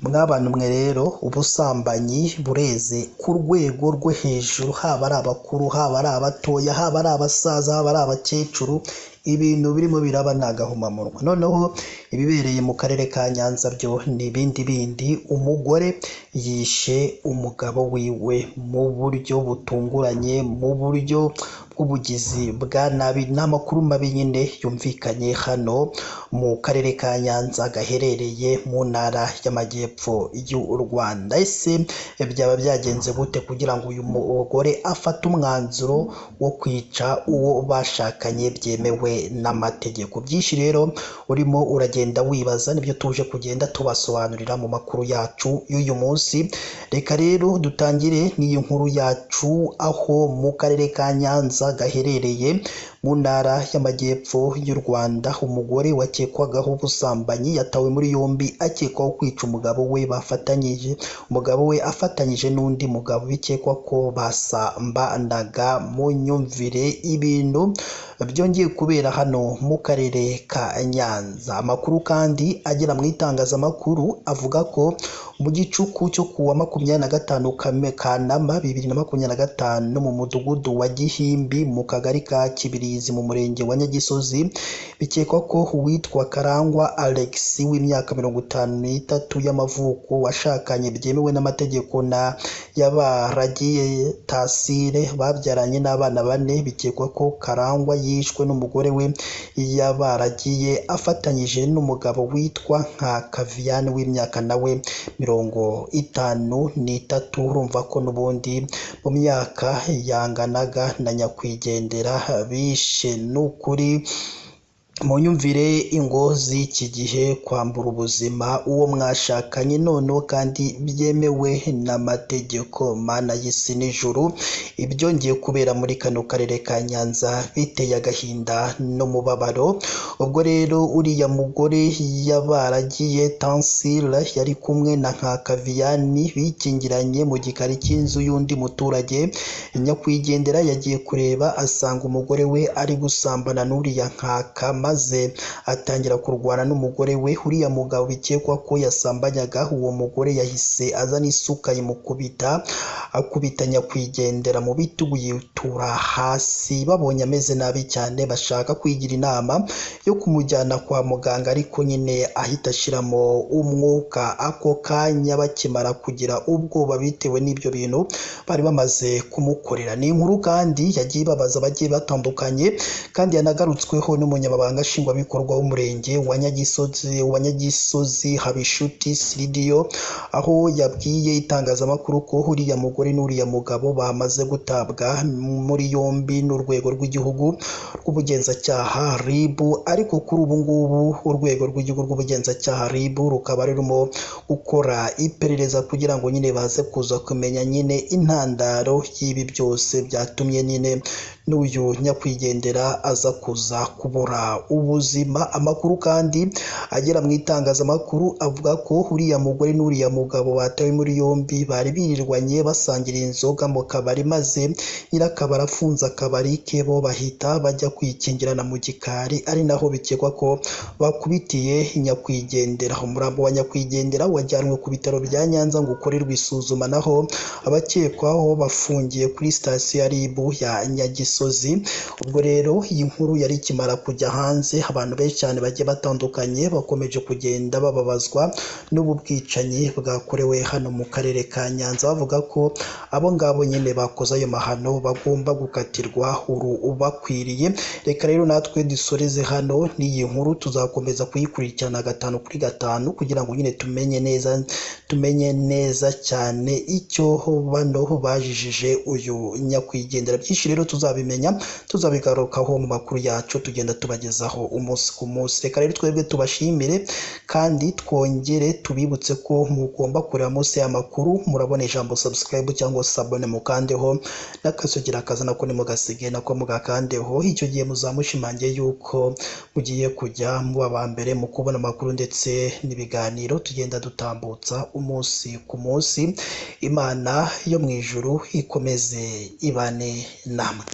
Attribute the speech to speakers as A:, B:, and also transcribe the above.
A: Mwabana mwe rero ubusambanyi bureze ku rwego rwo hejuru, haba ari abakuru, haba ari abatoya, haba ari abasaza, haba ari abakecuru, ibintu birimo biraba ni agahomamunwa. Noneho ibibereye mu karere ka Nyanza byo ni ibindi bindi. Umugore yishe umugabo wiwe mu buryo butunguranye, mu buryo bw'ubugizi bwa nabi. Ni amakuru mabi nyine yumvikanye hano mu karere ka Nyanza gaherereye mu ntara y'Amajyepfo y'u Rwanda. Ese byaba byagenze gute kugira ngo uyu mugore afate umwanzuro wo kwica uwo bashakanye byemewe n'amategeko? Byinshi rero urimo uragenda wibaza, nibyo tuje kugenda tubasobanurira mu makuru yacu y'uyu munsi. Reka rero dutangire n'iyi nkuru yacu, aho mu karere ka Nyanza gaherereye mu ntara y'Amajyepfo y'u Rwanda umugore wakekwagaho ubusambanyi yatawe muri yombi akekwaho kwica umugabo we afatanyije n'undi mugabo bikekwa ko basambanaga. mu nyumvire ibintu byongeye kubera hano mu karere ka Nyanza. Amakuru kandi agera mu itangazamakuru avuga ko mu gicuku cyo kuwa 25 Kanama 2025 mu mudugudu wa Gihimbi mu kagari ka Kibirizi mu murenge wa Nyagisozi bikekwa ko uwitwa Karangwa Alex w'imyaka 53 y'amavuko washakanye byemewe n'amategeko na Yabaragiye Tasire babyaranye n'abana 4. Bikekwa ko Karangwa yishwe n'umugore we Yabaragiye afatanyije n'umugabo witwa Nkakaviane w'imyaka nawe 53. Urumva ko n'ubundi mu myaka yanganaga na nyakwigendera bishe. N'ukuri mu nyumvire ingo z'iki gihe kwambura ubuzima uwo mwashakanye noneho kandi byemewe n'amategeko. Mana y'isi n'ijuru, ibyongeye kubera muri kano karere ka Nyanza biteye agahinda n'umubabaro. Ubwo rero uriya mugore Yabaragiye Tansila yari kumwe na Nkakaviani bikingiranye mu gikari cy'inzu y'undi muturage. Nyakwigendera yagiye kureba asanga umugore we ari gusambana n'uriya Nkaka, maze atangira kurwana n'umugore we. Uriya mugabo bikekwa ko yasambanyaga uwo mugore yahise azana isuka akubita nyakwigendera mu bitugu yitura hasi. Babonye ameze nabi cyane bashaka kwigira inama yo kumujyana kwa muganga, ariko nyine ahita ashiramo umwuka ako kanya bakimara kugira ubwoba bitewe n'ibyo bintu bari bamaze kumukorera. Ni inkuru kandi yagiye ibabaza abagiye batandukanye, kandi yanagarutsweho n'umunyamabanga nshingwabikorwa w'umurenge wa Nyagisozi Habishuti Siridiyo, aho yabwiye itangazamakuru ko uriya mugore n'uriya mugabo bamaze gutabwa muri yombi n'urwego rw'igihugu rw'ubugenzacyaha RIB. Ariko kuri ubu ngubu urwego rw'igihugu rw'ubugenzacyaha RIB rukaba rurimo gukora iperereza kugira ngo nyine baze kuza kumenya nyine intandaro y'ibi byose byatumye nyine n'uyu nyakwigendera aza kuza kubura ubuzima. Amakuru kandi agera mu itangazamakuru avuga ko uriya mugore n'uriya mugabo batawe muri yombi bari birirwanye basangira inzoga mu kabari, maze nyirakabari afunze akabari ke bo bahita bajya kwikingirana mu gikari, ari naho bikekwa ko bakubitiye nyakwigendera. Umurambo wa nyakwigendera wajyanwe ku bitaro bya Nyanza ngo ukorerwe isuzuma, naho abakekwaho bafungiye kuri sitasiyo ya RIB ya Nyagisozi. Ubwo rero iyi nkuru yari ikimara kujya hanze, abantu benshi cyane bagiye batandukanye bakomeje kugenda bababazwa n'ubu bwicanyi bwakorewe hano mu karere ka Nyanza, bavuga ko abo ngabo nyine bakoze ayo mahano bagomba gukatirwa ubakwiriye. Reka rero natwe dusoreze hano n'iyi nkuru, tuzakomeza kuyikurikirana 5 kuri 5 kugira ngo nyine tumenye neza cyane icyo bano bajijije uyu nyakwigendera. Byinshi rero tuzabigarukaho mu makuru yacu tugenda tubagezaho umunsi ku munsi. Reka rero twebwe tubashimire kandi twongere tubibutse ko mugomba kureba munsi y'amakuru murabona ijambo subscribe cyangwa sabone, mukandeho n'akazogera kaza nako nimugasige nako mugakandeho. Icyo gihe muzamushimangiye yuko mugiye kujya muba ba mbere mu kubona amakuru ndetse n'ibiganiro tugenda dutambutsa umunsi ku munsi. Imana yo mu ijuru ikomeze ibane namwe.